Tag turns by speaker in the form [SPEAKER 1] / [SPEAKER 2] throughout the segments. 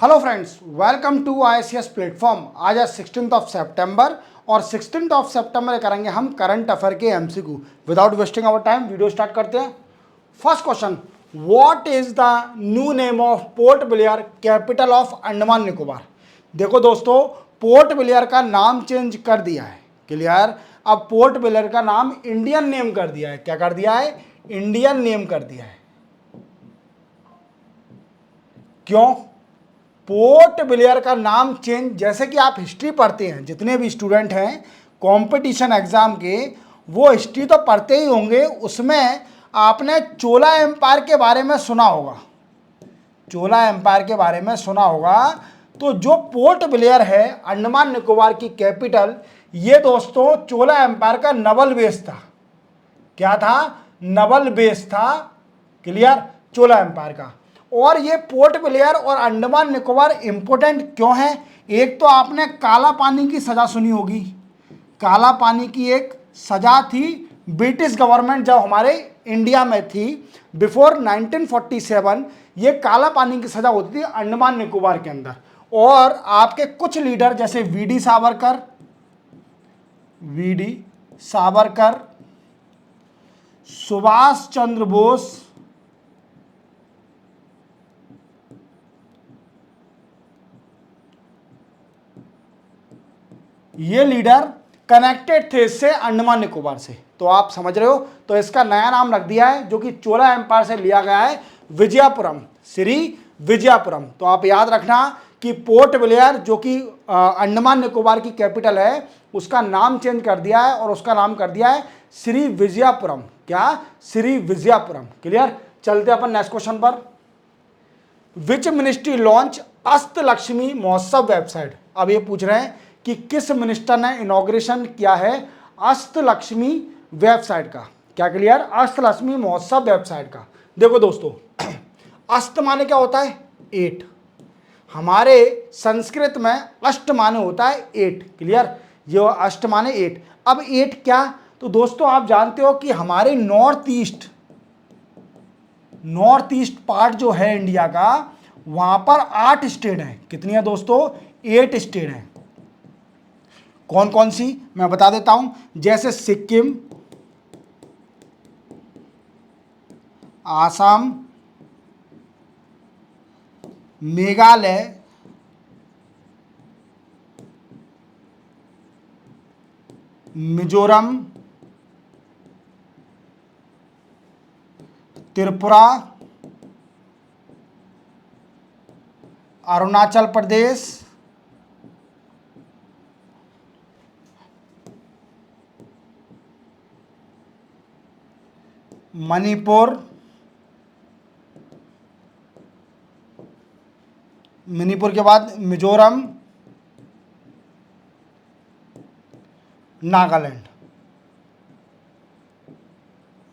[SPEAKER 1] Hello friends, welcome to ICS platform. आज है 16 सितंबर और 16 सितंबर करेंगे हम करंट अफेयर के MCQ। Without wasting our time video start करते हैं। First question, what is the new name of Port Blair capital of Andaman Nicobar. देखो दोस्तों, पोर्ट ब्लेयर का नाम चेंज कर दिया है। क्लियर। अब पोर्ट ब्लेयर का नाम इंडियन नेम कर दिया है। क्या कर दिया है? इंडियन नेम कर दिया है। क्यों? पोर्ट ब्लेयर का नाम चेंज, जैसे कि आप हिस्ट्री पढ़ते हैं, जितने भी स्टूडेंट हैं कंपटीशन एग्जाम के, वो हिस्ट्री तो पढ़ते ही होंगे। उसमें आपने चोला एम्पायर के बारे में सुना होगा। चोला एम्पायर के बारे में सुना होगा। तो जो पोर्ट ब्लेयर है अंडमान निकोबार की कैपिटल, ये दोस्तों चोला एम्पायर का नवल बेस था। क्या था? नवल बेस था। क्लियर। चोला एम्पायर का। और ये पोर्ट ब्लेयर और अंडमान निकोबार इंपोर्टेंट क्यों है? एक तो आपने काला पानी की सजा सुनी होगी। काला पानी की एक सजा थी ब्रिटिश गवर्नमेंट जब हमारे इंडिया में थी बिफोर 1947। ये काला पानी की सजा होती थी अंडमान निकोबार के अंदर। और आपके कुछ लीडर जैसे वीडी सावरकर, सुभाष चंद्र बोस, ये लीडर कनेक्टेड थे इससे अंडमान निकोबार से। तो आप समझ रहे हो। तो इसका नया नाम रख दिया है, जो कि चोला एम्पायर से लिया गया है, विजयपुरम, श्री विजयपुरम। तो आप याद रखना कि पोर्ट ब्लेयर जो कि अंडमान निकोबार की कैपिटल है, उसका नाम चेंज कर दिया है और उसका नाम कर दिया है श्री विजयपुरम। क्या? श्री विजयपुरम। क्लियर। चलते अपन नेक्स्ट क्वेश्चन पर। विच मिनिस्ट्री लॉन्च अष्टलक्ष्मी महोत्सव वेबसाइट। अब ये पूछ रहे हैं कि किस मिनिस्टर ने इनॉग्रेशन किया है अष्टलक्ष्मी वेबसाइट का। क्या? क्लियर। अष्टलक्ष्मी महोत्सव वेबसाइट का। देखो दोस्तों, अष्ट माने क्या होता है? 8। हमारे संस्कृत में अष्ट माने होता है 8। क्लियर। ये अष्ट माने 8। अब 8 क्या? तो दोस्तों आप जानते हो कि हमारे नॉर्थ ईस्ट पार्ट जो है इंडिया का, वहां पर 8 स्टेट हैं। कितनी है दोस्तों? 8 स्टेट हैं। कौन कौन सी मैं बता देता हूं। जैसे सिक्किम, आसाम, मेघालय, मिजोरम, त्रिपुरा, अरुणाचल प्रदेश, मणिपुर के बाद मिजोरम, नागालैंड।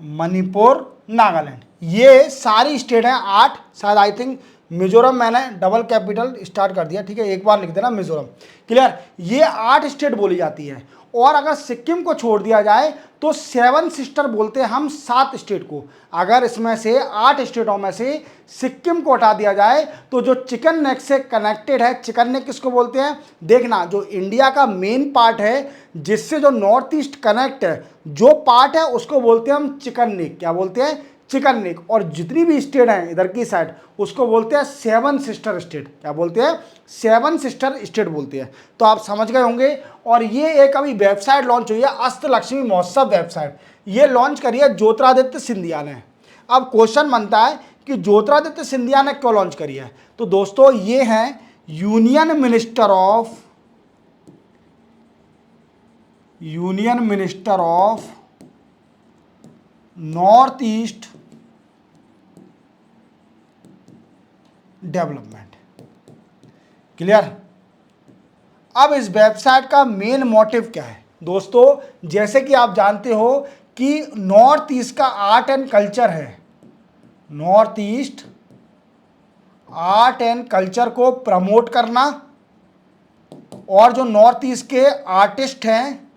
[SPEAKER 1] मणिपुर, नागालैंड, ये सारी स्टेट हैं 8। शायद आई थिंक मिजोरम मैंने डबल कैपिटल स्टार्ट कर दिया। ठीक है, एक बार लिख देना मिजोरम। क्लियर। ये 8 स्टेट बोली जाती है। और अगर सिक्किम को छोड़ दिया जाए तो 7 सिस्टर बोलते हैं हम 7 स्टेट को। अगर इसमें से 8 स्टेटों में से सिक्किम को हटा दिया जाए तो जो चिकन नेक से कनेक्टेड है, चिकन नेक किसको बोलते हैं? देखना, जो इंडिया का मेन पार्ट है जिससे जो नॉर्थ ईस्ट कनेक्ट है, जो पार्ट है उसको बोलते हैं हम चिकन नेक। क्या बोलते हैं? Chicken neck. और जितनी भी स्टेट हैं इधर की साइड, उसको बोलते हैं 7 सिस्टर स्टेट। क्या बोलते हैं? 7 सिस्टर स्टेट बोलते हैं। तो आप समझ गए होंगे। और ये एक अभी वेबसाइट लॉन्च हुई है, अष्टलक्ष्मी महोत्सव वेबसाइट। ये लॉन्च करी है ज्योतिरादित्य सिंधिया ने। अब क्वेश्चन बनता है कि ज्योतिरादित्य सिंधिया ने क्यों लॉन्च करी है। तो दोस्तों ये हैं union minister of north east development. Clear. अब इस वेबसाइट का मेन मोटिव क्या है दोस्तों? जैसे कि आप जानते हो कि नॉर्थ ईस्ट का आर्ट एंड कल्चर है। North east art and culture को प्रमोट करना, और जो नॉर्थ ईस्ट के आर्टिस्ट हैं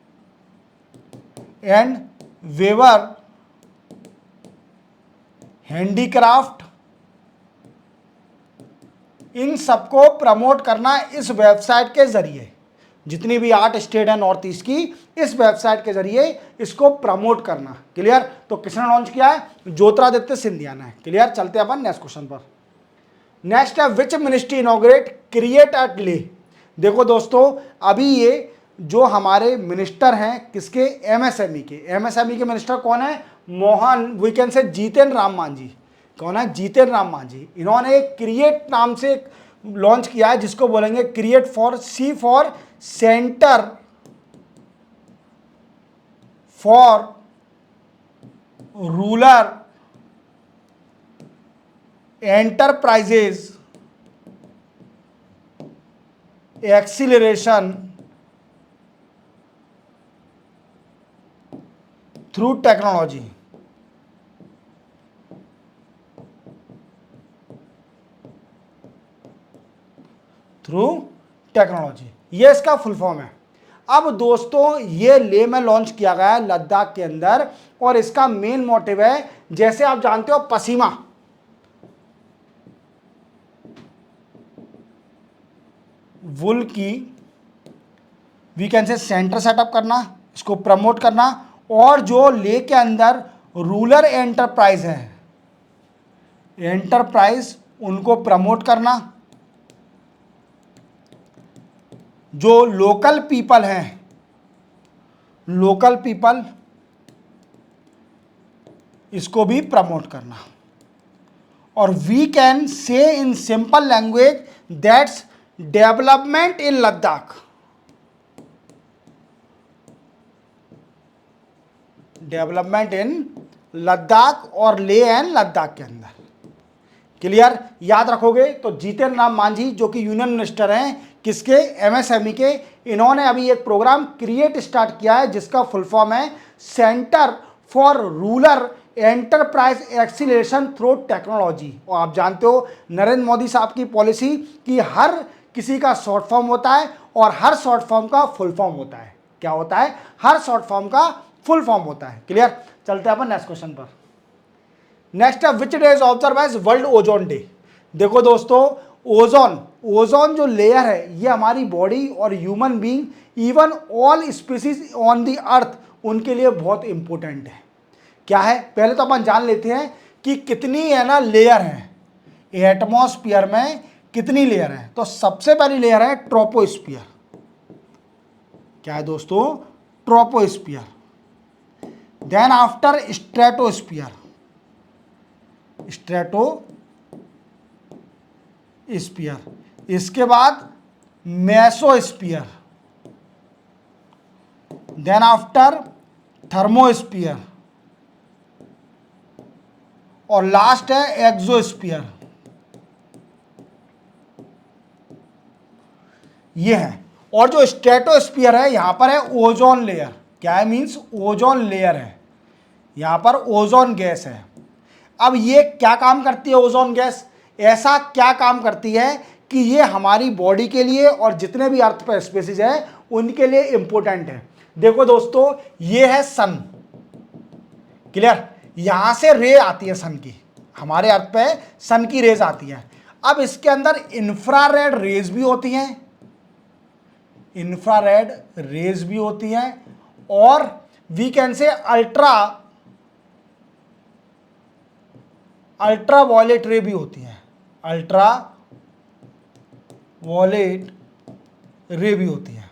[SPEAKER 1] एंड वेवर, हैंडीक्राफ्ट, इन सबको प्रमोट करना इस वेबसाइट के जरिए, जितनी भी 8 स्टेट है नॉर्थ ईस्ट की, इस वेबसाइट के जरिए इसको प्रमोट करना। क्लियर? तो किसने लॉन्च किया है? ज्योतिरादित्य सिंधिया ने। क्लियर? चलते हैं अपन नेक्स्ट क्वेश्चन पर। नेक्स्ट है which ministry inaugurate create at Leh. देखो दोस्तों, अभी ये जो हमारे मिनिस्टर हैं किसके? एमएसएमई के। एमएसएमई के मिनिस्टर कौन है? मोहन, वी कैन से जीतन राम मांझी। कौन है? जीतन राम मांझी। इन्होंने क्रिएट नाम से लॉन्च किया है, जिसको बोलेंगे create for C for centre for rural enterprises acceleration through technology. Through technology, ये इसका फुल फॉर्म है। अब दोस्तों, ये ले में लॉन्च किया गया है लद्दाख के अंदर, और इसका मेन मोटिव है, जैसे आप जानते हो पसीमा, वुल की we can say centre setup करना, इसको प्रमोट करना, और जो ले के अंदर रूरल एंटरप्राइज है, एंटरप्राइज उनको प्रमोट करना, जो लोकल पीपल हैं, लोकल पीपल, इसको भी प्रमोट करना। और we can say in simple language that's development in Ladakh, development in Ladakh और ले एंड लद्दाख के अंदर। क्लियर? याद रखोगे तो जीतन राम मांझी जो कि यूनियन मिनिस्टर हैं किसके? एमएसएमई के, इन्होंने अभी एक प्रोग्राम क्रिएट स्टार्ट किया है जिसका फुल फॉर्म है centre for rural enterprise acceleration through technology. और आप जानते हो नरेंद्र मोदी साहब की पॉलिसी कि हर किसी का शॉर्ट फॉर्म होता है और हर शॉर्ट फॉर्म का फुल फॉर्म होता है। क्या होता है? हर शॉर्ट फॉर्म का फुल फॉर्म होता है। क्लियर? चलते हैं अपन नेक्स्ट क्वेश्चन पर। नेक्स्ट है which day is observe as world ozone day. देखो दोस्तों, ओजोन जो लेयर है ये हमारी बॉडी और human being even all species on the earth उनके लिए बहुत इंपॉर्टेंट है। क्या है? पहले तो अपन जान लेते हैं कि कितनी है ना लेयर है एटमॉस्फेयर में, कितनी लेयर है। तो सबसे पहली लेयर है ट्रोपोस्फियर। क्या है दोस्तों? Troposphere. Then after stratosphere, stratosphere, इसके बाद मेसोस्फियर, देन आफ्टर थर्मोस्फियर, और लास्ट है एक्सोस्फियर। ये है। और जो स्ट्रेटोस्फियर है यहां पर है ओजोन लेयर। क्या है? मीन्स ओजोन लेयर है, यहां पर ओजोन गैस है। अब ये क्या काम करती है ओजोन गैस? ऐसा क्या काम करती है कि ये हमारी बॉडी के लिए और जितने भी अर्थ पर स्पीसीज है उनके लिए इंपॉर्टेंट है। देखो दोस्तों, ये है सन। क्लियर? यहां से रे आती है सन की, हमारे अर्थ पे सन की रेज आती है। अब इसके अंदर इंफ्रारेड रेज भी होती हैं, इंफ्रारेड रेज भी होती हैं, और we can say ultra violet ray भी होती हैं, अल्ट्रा वॉयलेट रे भी होती हैं।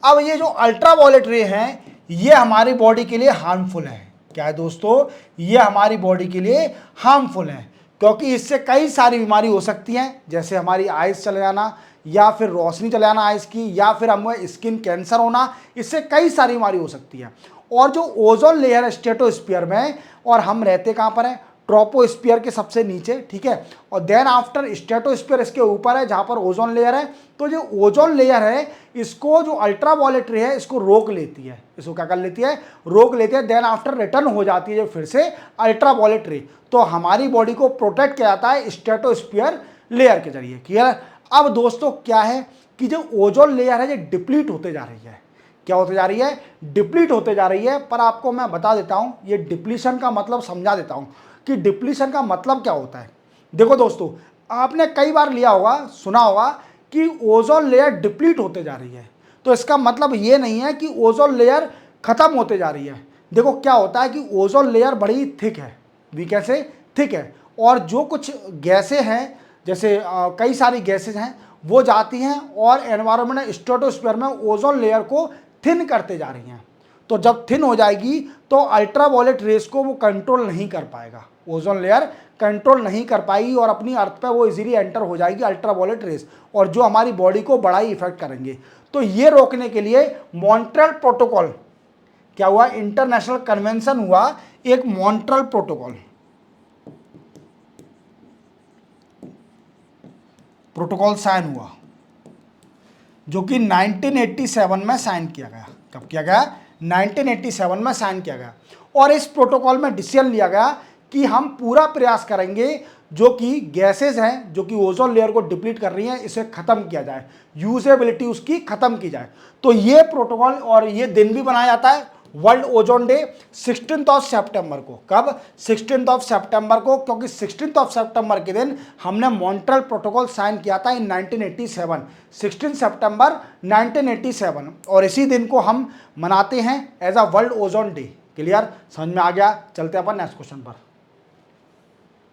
[SPEAKER 1] अब ये जो अल्ट्रा वॉयलेट रे हैं ये हमारी बॉडी के लिए हार्मफुल है। क्या है दोस्तों? ये हमारी बॉडी के लिए हार्मफुल है, क्योंकि इससे कई सारी बीमारी हो सकती हैं, जैसे हमारी आइज चले जाना, या फिर रोशनी चले जाना आइज की, या फिर हमें स्किन कैंसर होना, इससे कई सारी बीमारी हो सकती है। और जो ओजोन लेयर है स्ट्रेटोस्फीयर में, और हम रहते कहाँ पर है? ट्रोपोस्फीयर के सबसे नीचे। ठीक है? और देन आफ्टर स्ट्रेटोस्फीयर इसके ऊपर है जहाँ पर ओजोन लेयर है। तो जो ओजोन लेयर है इसको जो अल्ट्रा वॉयलेट रे है इसको रोक लेती है, इसको क्या कर लेती है? रोक लेती है। देन आफ्टर रिटर्न हो जाती है जो फिर से अल्ट्रा वॉयलेट रे। तो हमारी बॉडी को प्रोटेक्ट किया जाता है स्ट्रेटोस्फीयर लेयर के जरिए। क्लियर? अब दोस्तों क्या है कि जो ओजोन लेयर है ये डिप्लीट होते जा रही है। क्या होते जा रही है? डिप्लीट होते जा रही है। पर आपको मैं बता देता हूं, ये डिप्लीशन का मतलब समझा देता हूं कि डिप्लीशन का मतलब क्या होता है। देखो दोस्तों, आपने कई बार लिया होगा, सुना होगा कि ओजोन लेयर डिप्लीट होते जा रही है। तो इसका मतलब ये नहीं है कि ओजोन लेयर खत्म होते जा रही है। देखो क्या होता है कि ओजोन लेयर बड़ी थिक है, वी कैसे थिक है, और जो कुछ गैसें हैं, जैसे कई सारी गैसेज हैं, वो जाती हैं और एनवायरनमेंट स्ट्रेटोस्फीयर में ओजोन लेयर को थिन करते जा रही हैं। तो जब थिन हो जाएगी तो अल्ट्रावायलेट रेस को वो कंट्रोल नहीं कर पाएगा, ओजोन लेयर कंट्रोल नहीं कर पाएगी और अपनी अर्थ पे वो इजीली एंटर हो जाएगी अल्ट्रावायलेट रेस, और जो हमारी बॉडी को बड़ा ही इफेक्ट करेंगे। तो ये रोकने के लिए मॉन्ट्रियल प्रोटोकॉल क्या हुआ, इंटरनेशनल कन्वेंशन हुआ, एक मॉन्ट्रियल प्रोटोकॉल साइन हुआ, जो कि 1987 में साइन किया गया। कब किया गया? 1987 में साइन किया गया। और इस प्रोटोकॉल में डिसीजन लिया गया कि हम पूरा प्रयास करेंगे जो कि गैसेस हैं, जो कि ओजोन लेयर को डिप्लीट कर रही हैं, इसे खत्म किया जाए, यूजेबिलिटी उसकी खत्म की जाए। तो ये प्रोटोकॉल और ये दिन भी बनाया जाता है वर्ल्ड ओजोन डे 16 सितंबर को। कब? 16 सितंबर को, क्योंकि 16 सितंबर के दिन हमने मॉन्ट्रियल प्रोटोकॉल साइन किया था इन 1987, 16 सितंबर 1987, और इसी दिन को हम मनाते हैं as a world ozone day. Clear? समझ में आ गया? चलते अपन नेक्स्ट क्वेश्चन पर।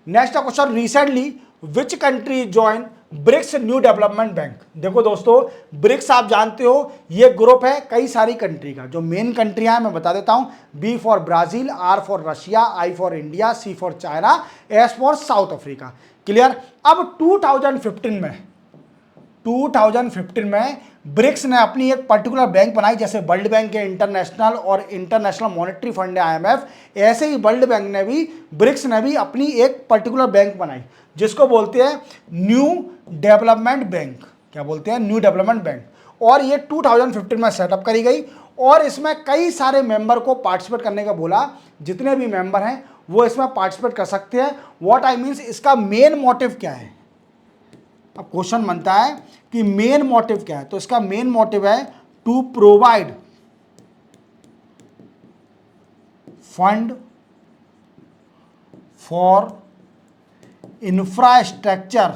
[SPEAKER 1] Next question, recently which country join BRICS new development bank. देखो दोस्तों, ब्रिक्स आप जानते हो ये ग्रुप है कई सारी कंट्री का। जो मेन कंट्रियां हैं मैं बता देता हूं, B for Brazil, R for Russia, I for India, C for China, S for South Africa. Clear? अब 2015 में ब्रिक्स ने अपनी एक पर्टिकुलर बैंक बनाई, जैसे वर्ल्ड बैंक है इंटरनेशनल और इंटरनेशनल मॉनेटरी फंड है IMF, ऐसे ही वर्ल्ड बैंक ने भी, ब्रिक्स ने भी अपनी एक पर्टिकुलर बैंक बनाई जिसको बोलते हैं न्यू डेवलपमेंट बैंक। क्या बोलते हैं? New development bank. और ये 2015 में सेटअप करी गई और इसमें कई सारे मेंबर को पार्टिसिपेट करने का बोला। जितने भी मेंबर हैं वो इसमें पार्टिसिपेट कर सकते हैं। व्हाट आई मीन्स, इसका मेन मोटिव क्या है? अब क्वेश्चन बनता है कि मेन मोटिव क्या है। तो इसका मेन मोटिव है to provide fund for infrastructure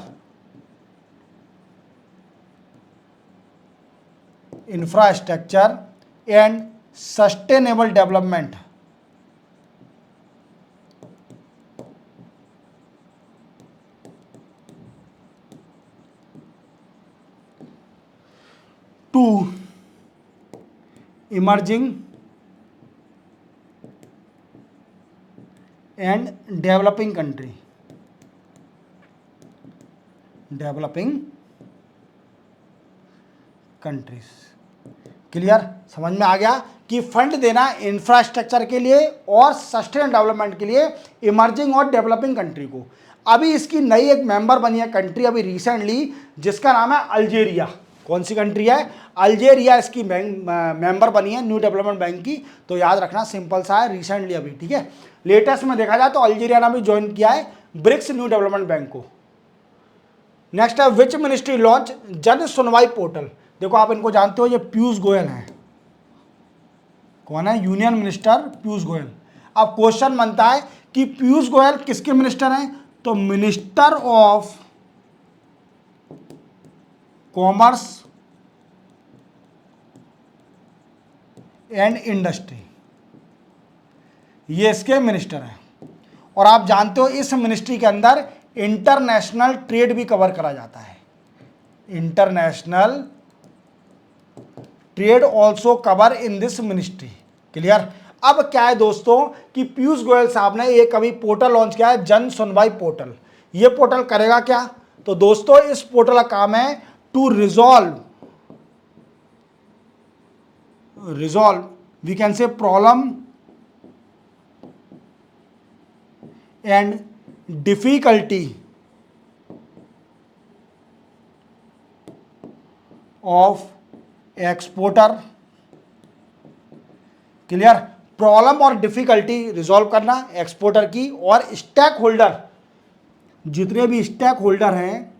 [SPEAKER 1] and sustainable development to emerging and developing countries. Clear? समझ में आ गया कि फंड देना इंफ्रास्ट्रक्चर के लिए और सस्टेनेबल डेवलपमेंट के लिए इमर्जिंग और डेवलपिंग कंट्री को। अभी इसकी नई एक मेंबर बनी है कंट्री अभी रिसेंटली, जिसका नाम है अल्जीरिया। कौन सी कंट्री है? अल्जीरिया इसकी मेंबर बनी है न्यू डेवलपमेंट बैंक की। तो याद रखना, सिंपल सा है, रिसेंटली अभी। ठीक है, लेटेस्ट में देखा जाए तो अल्जीरिया ने भी ज्वाइन किया है ब्रिक्स न्यू डेवलपमेंट बैंक को। नेक्स्ट है, विच मिनिस्ट्री लॉन्च जन सुनवाई पोर्टल। देखो आप इनको जानते हो, ये पीयूष गोयल हैं। कौन है? Union minister Piyush Goyal. अब क्वेश्चन बनता है कि पीयूष गोयल किसके मिनिस्टर हैं? तो minister of commerce and industry, ये इसके मिनिस्टर हैं। और आप जानते हो इस मिनिस्ट्री के अंदर इंटरनेशनल ट्रेड भी कवर करा जाता है। International trade also cover in this ministry. Clear? अब क्या है दोस्तों कि पीयूष गोयल साहब ने एक अभी पोर्टल लॉन्च किया है, जन सुनवाई पोर्टल। ये पोर्टल करेगा क्या? तो दोस्तों इस पोर्टल का काम है to resolve we can say problem and difficulty of exporter. Clear? Problem और डिफिकल्टी रिजॉल्व करना एक्सपोर्टर की, और स्टेक होल्डर, जितने भी स्टेक होल्डर हैं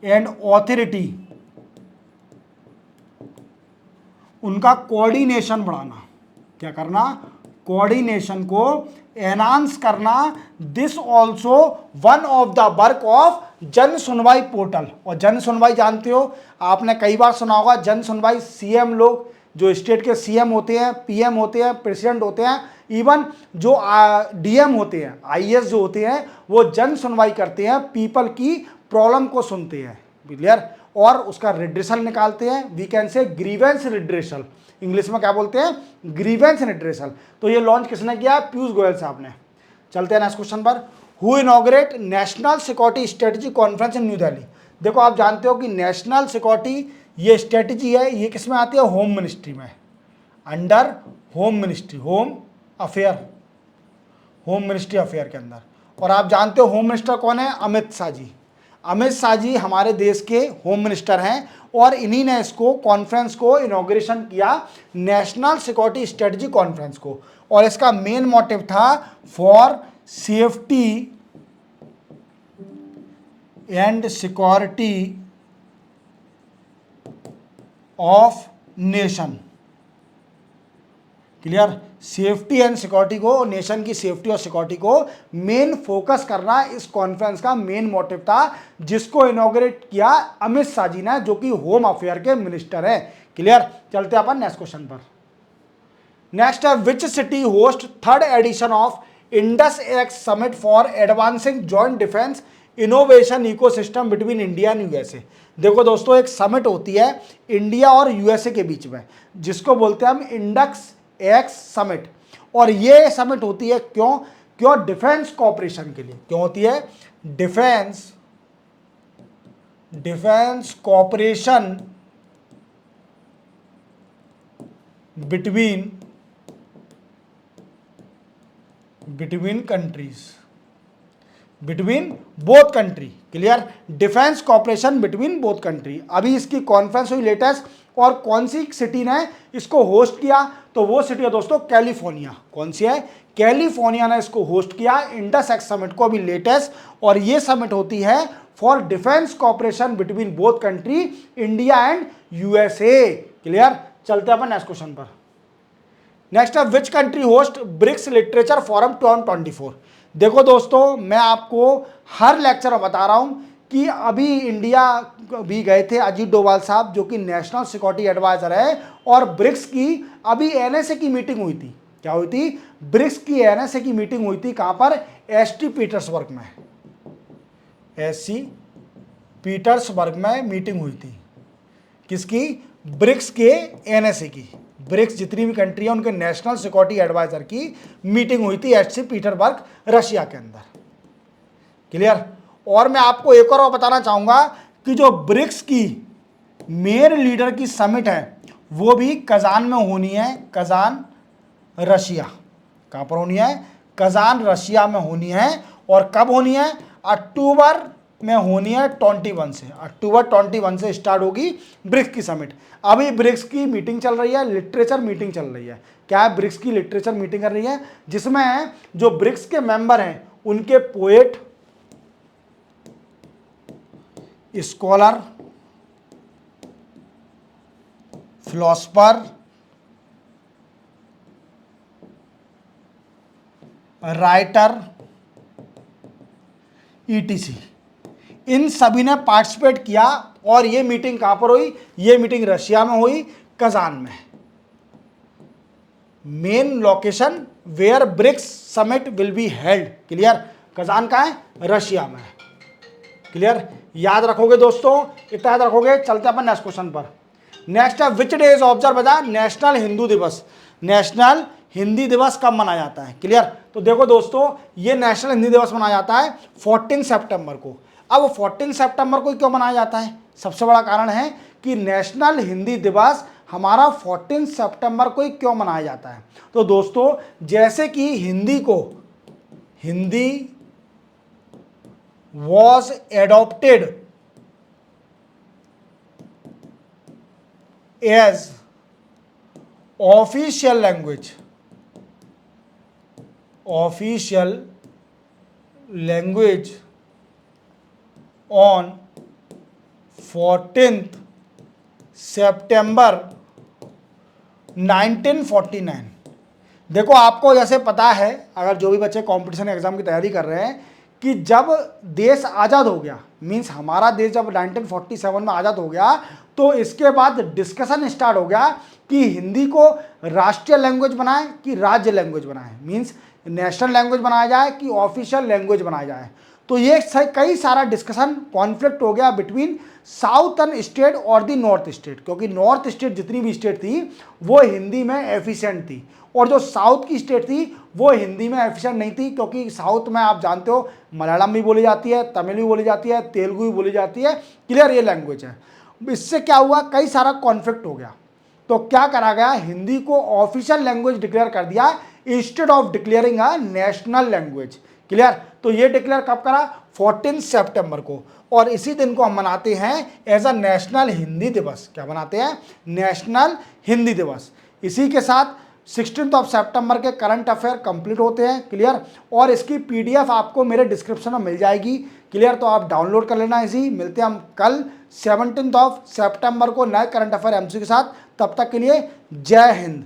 [SPEAKER 1] एंड ऑथोरिटी, उनका कोऑर्डिनेशन बढ़ाना। क्या करना? कोऑर्डिनेशन को एनहांस करना। This also one of the work of Jan Sunwai portal. और जन सुनवाई जानते हो, आपने कई बार सुना होगा, जन सुनवाई सीएम लोग, जो स्टेट के सीएम होते हैं, पीएम होते हैं, प्रेसिडेंट होते हैं, इवन जो डीएम होते हैं, आईएएस जो होते हैं, वो जन सुनवाई करते हैं, पीपल की प्रॉब्लम को सुनते हैं, क्लियर, और उसका रिड्रेसल निकालते हैं। We can say grievance redressal, English में क्या बोलते हैं, ग्रीवेंस रिड्रेसल। तो ये लॉन्च किसने किया, पीयूष गोयल साहब ने। चलते हैं नेक्स्ट क्वेश्चन पर। Who inaugurate national security strategy conference in new Delhi. देखो आप जानते हो कि नेशनल सिक्योरिटी ये स्ट्रेटजी है, ये किस में आती है, होम मिनिस्ट्री में, under home ministry, home affair, home ministry affair के अंदर। और आप जानते हो होम मिनिस्टर कौन है, अमित शाह जी। अमित शाह जी हमारे देश के होम मिनिस्टर हैं, और इन्हीं ने इसको कॉन्फ्रेंस को इनॉग्रेशन किया, नेशनल सिक्योरिटी स्ट्रेटजी कॉन्फ्रेंस को। और इसका मेन मोटिव था for safety and security of nation, clear, safety and security को, नेशन की सेफ्टी और सिक्योरिटी को मेन फोकस करना इस कॉन्फ्रेंस का मेन मोटिव था, जिसको इनॉग्रेट किया अमित शाह जी ने, जो कि होम अफेयर के मिनिस्टर हैं, क्लियर। चलते अपन नेक्स्ट क्वेश्चन पर। नेक्स्ट है, which city host third edition of Indus x summit for advancing joint defence innovation ecosystem between India and USA. देखो दोस्तों, एक समिट होती है इंडिया और यूएसए के बीच में, जिसको बोलते हैं हम इंडस एक्स समिट। और ये समिट होती है क्यों डिफेंस कॉपरेशन के लिए। क्यों होती है, defence cooperation between countries, between both country, clear, defence cooperation between both country. अभी इसकी कॉन्फ्रेंस हुई लेटेस्ट, और कौन सी सिटी ने इसको होस्ट किया, तो वो सिटी है दोस्तों कैलिफोर्निया। कौन सी है, कैलिफोर्निया ने इसको होस्ट किया इंडस एक्स समिट को अभी लेटेस्ट। और ये समिट होती है for defence cooperation between both country, India and USA, clear. चलते हैं अपन नेक्स्ट क्वेश्चन पर। नेक्स्ट है, which country host BRICS literature forum 2024। देखो दोस्तों, मैं आपको हर लेक्चर में बता रहा हूं कि अभी इंडिया भी गए थे अजीत डोभाल साहब, जो कि नेशनल सिक्योरिटी एडवाइजर है, और ब्रिक्स की अभी एनएसए की मीटिंग हुई थी। क्या हुई थी, ब्रिक्स की एनएसए की मीटिंग हुई थी, कहां पर, एसटी पीटर्सबर्ग में, एससी पीटर्सबर्ग में मीटिंग हुई थी, किसकी, ब्रिक्स के एनएसए की। ब्रिक्स जितनी भी कंट्री है उनके नेशनल सिक्योरिटी एडवाइजर की मीटिंग हुई थी एसटी पीटर्सबर्ग रशिया के अंदर, क्लियर। और मैं आपको एक और बताना चाहूंगा कि जो ब्रिक्स की मेन लीडर की समिट है वो भी कजान में होनी है, कजान रशिया। कहां पर होनी है, कजान रशिया में होनी है। और कब होनी है, अक्टूबर में होनी है 21 से, अक्टूबर 21 से स्टार्ट होगी ब्रिक्स की समिट। अभी ब्रिक्स की मीटिंग चल रही है, लिटरेचर मीटिंग चल रही है। क्या है, ब्रिक्स की लिटरेचर मीटिंग कर रही है, जिसमें जो ब्रिक्स के मेंबर हैं उनके poet, scholar, philosopher, writer, ETC, इन सभी ने पार्टिसिपेट किया। और ये मीटिंग कहां पर हुई, ये मीटिंग रशिया में हुई, कजान में। Main location where BRICS summit will be held, clear, Kazan का है, रशिया में, क्लियर। याद रखोगे दोस्तों, इतना याद रखोगे। चलते अपन नेक्स्ट क्वेश्चन पर। नेक्स्ट है, which day is observe by the national Hindu दिवस। नेशनल हिंदी दिवस कब मनाया जाता है, क्लियर। तो देखो दोस्तों, ये नेशनल हिंदी दिवस मनाया जाता है 14 सितंबर को। अब 14 सितंबर को क्यों मनाया जाता है, सबसे बड़ा कारण है कि नेशनल हिंदी दिवस हमारा 14 सितंबर को ही क्यों मनाया जाता है। तो दोस्तों, जैसे कि Hindi was adopted as official language on 14th September 1949। देखो आपको जैसे पता है, अगर जो भी बच्चे कंपटीशन एग्जाम की तैयारी कर रहे हैं, कि जब देश आज़ाद हो गया, मीन्स हमारा देश जब 1947 में आज़ाद हो गया, तो इसके बाद डिस्कशन स्टार्ट हो गया कि हिंदी को राष्ट्रीय लैंग्वेज बनाएं कि राज्य लैंग्वेज बनाएं, मीन्स नेशनल लैंग्वेज बनाया जाए कि ऑफिशियल लैंग्वेज बनाया जाए। तो ये कई सारा डिस्कशन कॉन्फ्लिक्ट हो गया बिटवीन साउथर्न स्टेट और दी नॉर्थ स्टेट, क्योंकि नॉर्थ स्टेट जितनी भी स्टेट थी वो हिंदी में एफिशिएंट थी, और जो साउथ की स्टेट थी वो हिंदी में एफिशिएंट नहीं थी, क्योंकि साउथ में आप जानते हो मलयालम भी बोली जाती है, तमिल भी बोली जाती है, तेलुगु भी बोली जाती है, क्लियर, ये लैंग्वेज है। इससे क्या हुआ, कई सारा कॉन्फ्लिक्ट हो गया। तो क्या करा गया, हिंदी को ऑफिशियल लैंग्वेज डिक्लेयर कर दिया instead of declaring a national language, clear. तो ये डिक्लेयर कब करा, 14 सितंबर को, और इसी दिन को हम मनाते हैं एज अ नेशनल हिंदी दिवस। क्या मनाते हैं, नेशनल हिंदी दिवस। इसी के साथ 16 सितंबर के करंट अफेयर कंप्लीट होते हैं, क्लियर। और इसकी पीडीएफ आपको मेरे डिस्क्रिप्शन में मिल जाएगी, क्लियर, तो आप डाउनलोड कर लेना इसी। मिलते हैं हम कल 17 सितंबर को नए करंट अफेयर एमसी के साथ। तब तक के लिए जय हिंद।